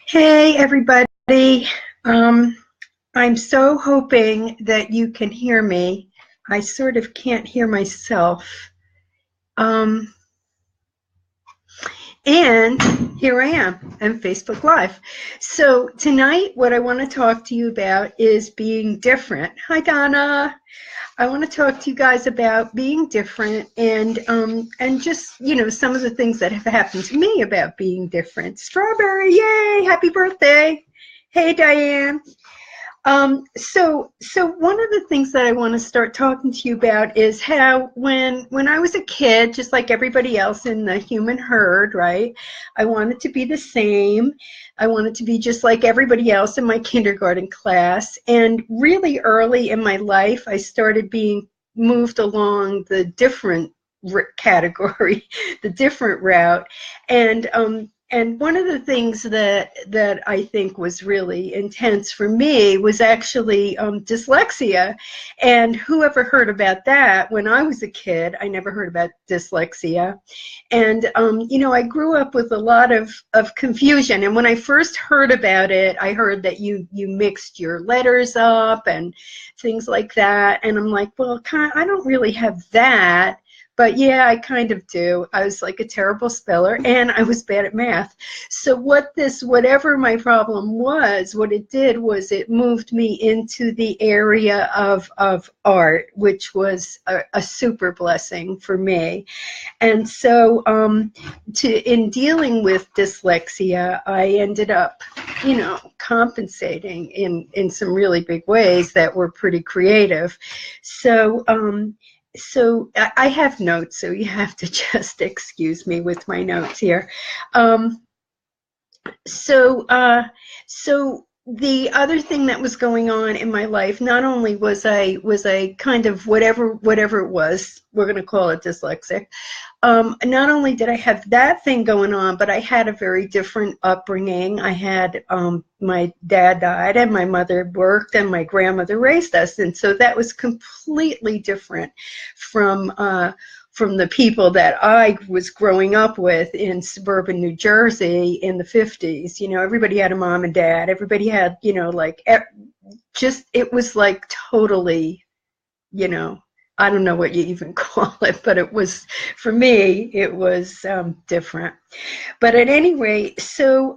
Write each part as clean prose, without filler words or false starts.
Hey, everybody. Um, I'm so hoping that you can hear me. I sort of can't hear myself. Um, and here I am on Facebook Live. So tonight, what I want to talk to you about is being different. Hi, Donna. I want to talk to you guys about being different and just, some of the things that have happened to me about being different. Strawberry, yay, happy birthday. Hey, Diane. So one of the things that I want to start talking to you about is how when I was a kid, just like everybody else in the human herd, right? I wanted to be the same. I wanted to be just like everybody else in my kindergarten class. And really early in my life, I started being moved along the different category, the different route. And one of the things that I think was really intense for me was actually dyslexia. And whoever heard about that when I was a kid? I never heard about dyslexia. And, I grew up with a lot of confusion. And when I first heard about it, I heard that you mixed your letters up and things like that. And I'm like, well, I don't really have that. But yeah, I kind of do. I was like a terrible speller and I was bad at math. So whatever my problem was, what it did was it moved me into the area of art, which was a super blessing for me. And so in dealing with dyslexia, I ended up, compensating in some really big ways that were pretty creative. So I have notes, so you have to just excuse me with my notes here. So the other thing that was going on in my life, not only was I kind of whatever it was, we're going to call it dyslexic. Not only did I have that thing going on, but I had a very different upbringing. I had my dad died and my mother worked and my grandmother raised us. And so that was completely different from the people that I was growing up with in suburban New Jersey in the 50s. Everybody had a mom and dad. Everybody had, it was like totally, I don't know what you even call it, but it was, for me, it was different. But at any rate, so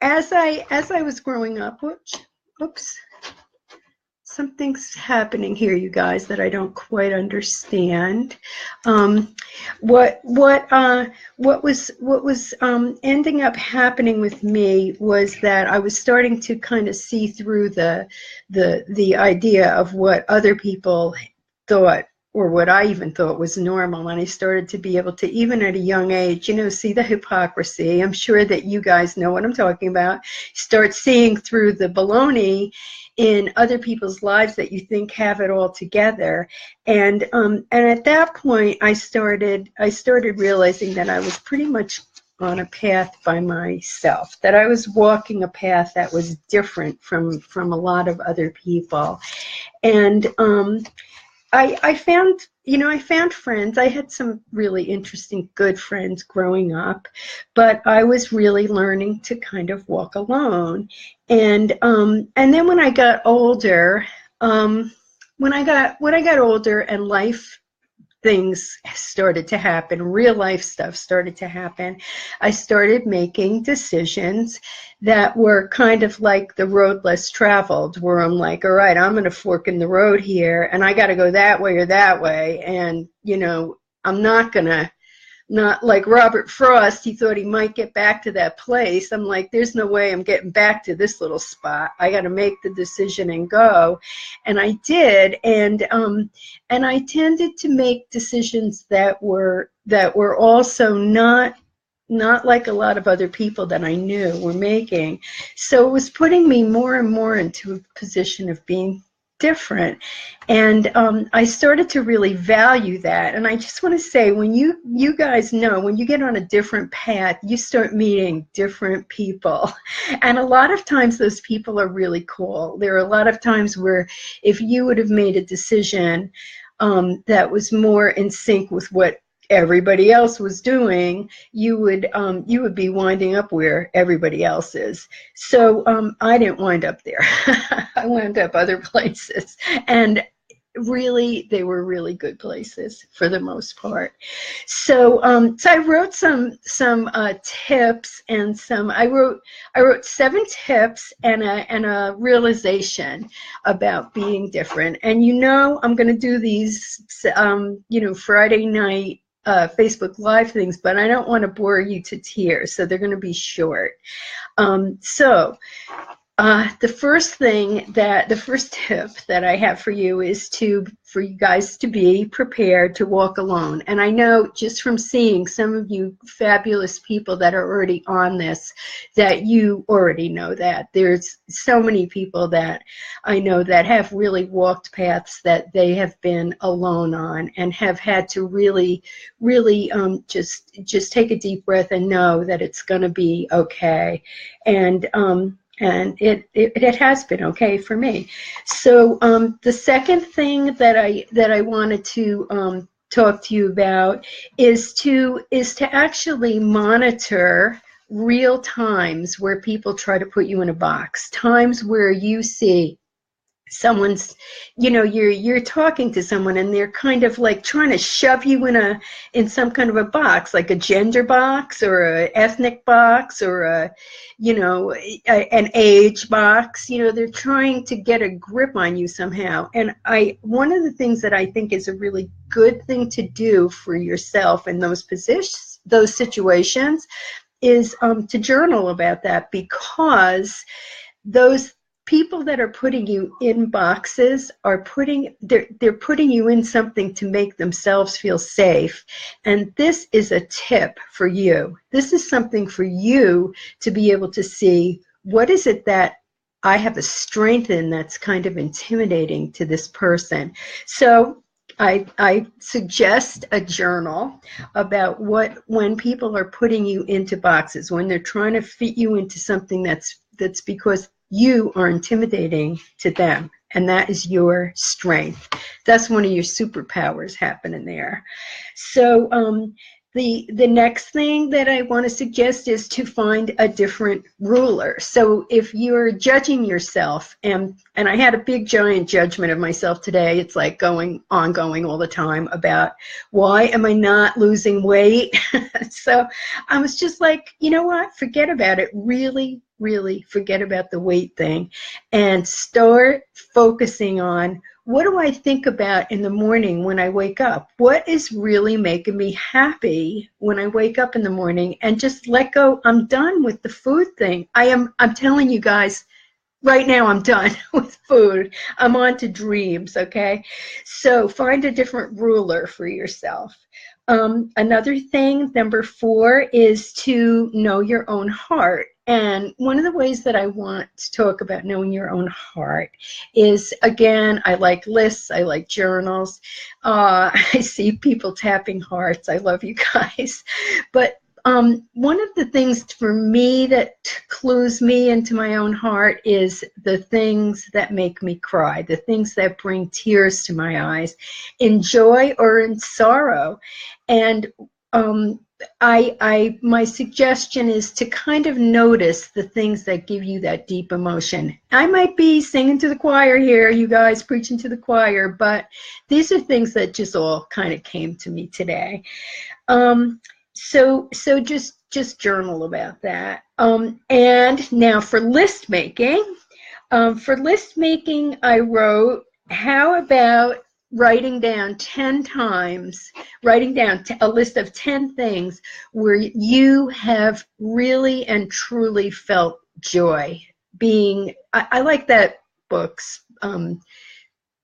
as I was growing up, oops, something's happening here, you guys, that I don't quite understand. What was ending up happening with me was that I was starting to kind of see through the idea of what other people thought, or what I even thought was normal, and I started to be able to, even at a young age, see the hypocrisy. I'm sure that you guys know what I'm talking about. Start seeing through the baloney in other people's lives that you think have it all together. And at that point, I started realizing that I was pretty much on a path by myself, that I was walking a path that was different from a lot of other people. And I found friends. I had some really interesting, good friends growing up, but I was really learning to kind of walk alone. And then when I got older, when I got older and life things started to happen, real life stuff started to happen, I started making decisions that were kind of like the road less traveled, where I'm like, all right, I'm going to fork in the road here and I got to go that way or that way. And, I'm not like Robert Frost, he thought he might get back to that place. I'm like, there's no way I'm getting back to this little spot. I got to make the decision and go. And I did. And I tended to make decisions that were also not like a lot of other people that I knew were making. So it was putting me more and more into a position of being different. And I started to really value that. And I just want to say, when you guys know, when you get on a different path, you start meeting different people. And a lot of times those people are really cool. There are a lot of times where if you would have made a decision that was more in sync with what everybody else was doing, you would be winding up where everybody else is. So I didn't wind up there. I wound up other places, and really, they were really good places for the most part. So, so I wrote some tips, and I wrote 7 tips and a realization about being different. And I'm going to do these, Friday night Facebook Live things, but I don't want to bore you to tears, so they're going to be short. The first tip that I have for you is for you guys to be prepared to walk alone. And I know just from seeing some of you fabulous people that are already on this, that you already know that. There's so many people that I know that have really walked paths that they have been alone on, and have had to really, really just take a deep breath and know that it's going to be okay. And it has been okay for me. So the second thing that I wanted to talk to you about is to actually monitor real times where people try to put you in a box, times where you see someone's, you're talking to someone and they're kind of like trying to shove you in some kind of a box, like a gender box or an ethnic box or an age box. They're trying to get a grip on you somehow. And one of the things that I think is a really good thing to do for yourself in those situations is to journal about that, because those people that are putting you in boxes they're putting you in something to make themselves feel safe. And this is a tip for you. This is something for you to be able to see, what is it that I have a strength in that's kind of intimidating to this person. So I suggest a journal about when people are putting you into boxes, when they're trying to fit you into something that's because you are intimidating to them, and that is your strength. That's one of your superpowers happening there. So the next thing that I want to suggest is to find a different ruler. So if you're judging yourself, and I had a big giant judgment of myself today, it's like ongoing all the time about, why am I not losing weight? So I was just like, you know what, forget about it. Really forget about the weight thing, and start focusing on, what do I think about in the morning when I wake up? What is really making me happy when I wake up in the morning? And just let go. I'm done with the food thing. I'm telling you guys, right now I'm done with food. I'm on to dreams, okay? So find a different ruler for yourself. Another thing, number 4, is to know your own heart. And one of the ways that I want to talk about knowing your own heart is, again, I like lists, I like journals. I see people tapping hearts. I love you guys. But one of the things for me that clues me into my own heart is the things that make me cry, the things that bring tears to my eyes, in joy or in sorrow. And my suggestion is to kind of notice the things that give you that deep emotion. I might be singing to the choir here, you guys, preaching to the choir, but these are things that just all kind of came to me today. So just journal about that. And now for list making. I wrote, how about writing down 10 times, writing down a list of 10 things where you have really and truly felt joy. I like that book,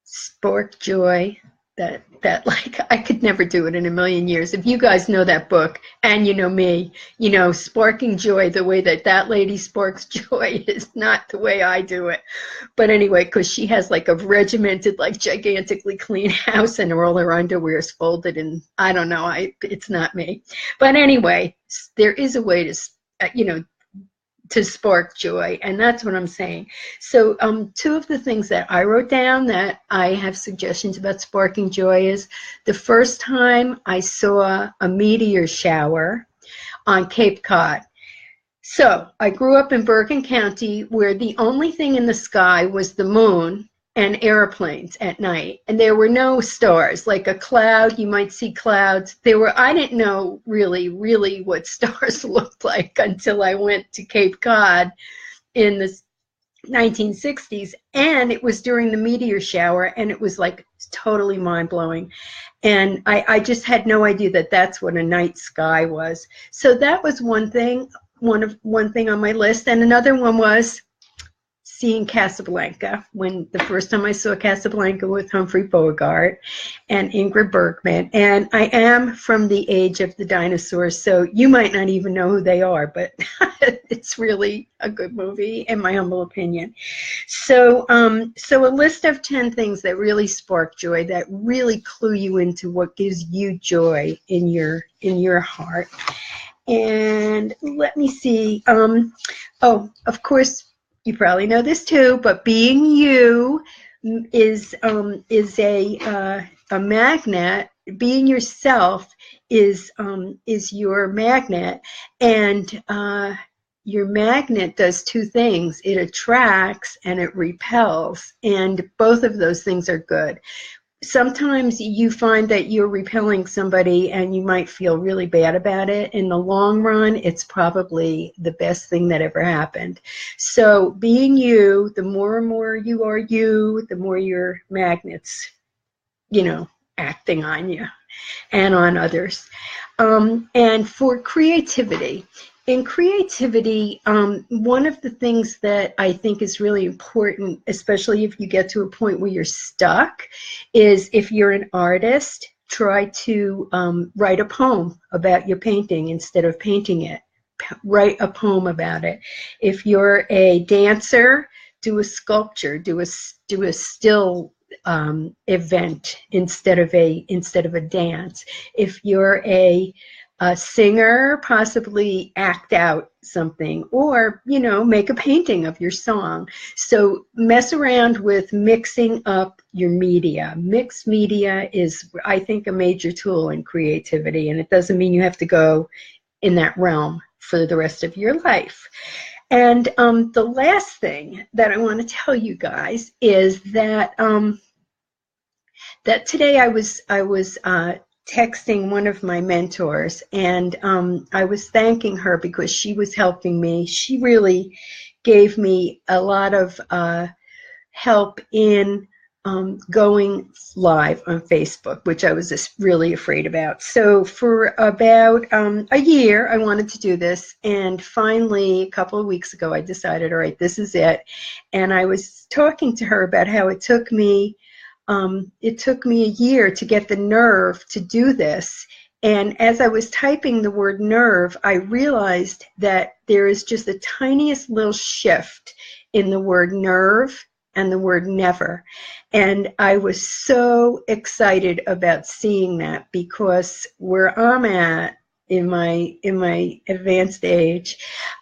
Spark Joy. That like, I could never do it in a million years. If you guys know that book, and you know me, sparking joy, the way that lady sparks joy is not the way I do it. But anyway, because she has like a regimented, like gigantically clean house, and all her underwear is folded, and I don't know, it's not me. But anyway, there is a way to, to spark joy, and that's what I'm saying. So two of the things that I wrote down that I have suggestions about sparking joy is the first time I saw a meteor shower on Cape Cod. So I grew up in Bergen County, where the only thing in the sky was the moon and airplanes at night, and there were no stars. Like a cloud, you might see clouds. I didn't know really what stars looked like until I went to Cape Cod in the 1960s, and it was during the meteor shower, and it was like totally mind-blowing. And I just had no idea that that's what a night sky was. So that was one thing on my list. And another one was seeing Casablanca. When the first time I saw Casablanca with Humphrey Bogart and Ingrid Bergman. And I am from the age of the dinosaurs, so you might not even know who they are, but it's really a good movie, in my humble opinion. So so a list of 10 things that really spark joy, that really clue you into what gives you joy in your heart. And let me see. Oh, of course, you probably know this too, but being you is a magnet. Being yourself is your magnet, and your magnet does two things. It attracts and it repels, and both of those things are good. Sometimes you find that you're repelling somebody and you might feel really bad about it. In the long run, it's probably the best thing that ever happened. So being you, the more and more you are you, the more your magnets, acting on you and on others. And for creativity, in creativity, one of the things that I think is really important, especially if you get to a point where you're stuck, is if you're an artist, try to write a poem about your painting instead of painting it. Write a poem about it. If you're a dancer, do a sculpture, do a still event instead of a dance. If you're a singer, possibly act out something, or make a painting of your song. So mess around with mixing up your media. Mixed media is, I think, a major tool in creativity, and it doesn't mean you have to go in that realm for the rest of your life. And the last thing that I want to tell you guys is that that today I was texting one of my mentors, and I was thanking her because she was helping me. She really gave me a lot of help in going live on Facebook, which I was just really afraid about. So for about a year, I wanted to do this, and finally, a couple of weeks ago, I decided, all right, this is it. And I was talking to her about how it took me a year to get the nerve to do this. And as I was typing the word nerve, I realized that there is just the tiniest little shift in the word nerve and the word never. And I was so excited about seeing that, because where I'm at in my advanced age,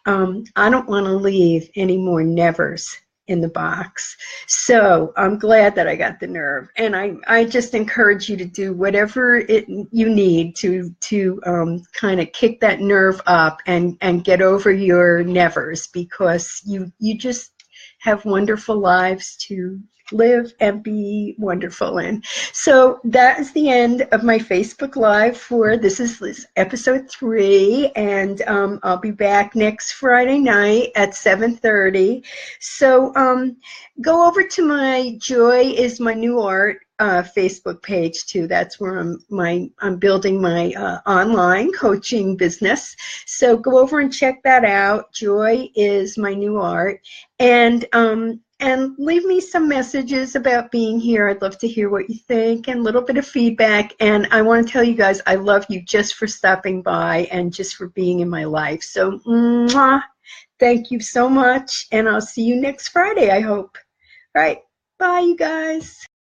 I don't want to leave any more nevers in the box. So I'm glad that I got the nerve, and I just encourage you to do whatever you need to kind of kick that nerve up and get over your nevers, because you just have wonderful lives to live and be wonderful in. So that is the end of my Facebook Live for this is episode 3, and I'll be back next Friday night at 7:30. So go over to my Joy is My New Art Facebook page too. That's where I'm building my online coaching business. So go over and check that out. Joy is My New Art, and leave me some messages about being here. I'd love to hear what you think and a little bit of feedback. And I want to tell you guys, I love you just for stopping by and just for being in my life. So, mwah, thank you so much, and I'll see you next Friday, I hope. All right, bye, you guys.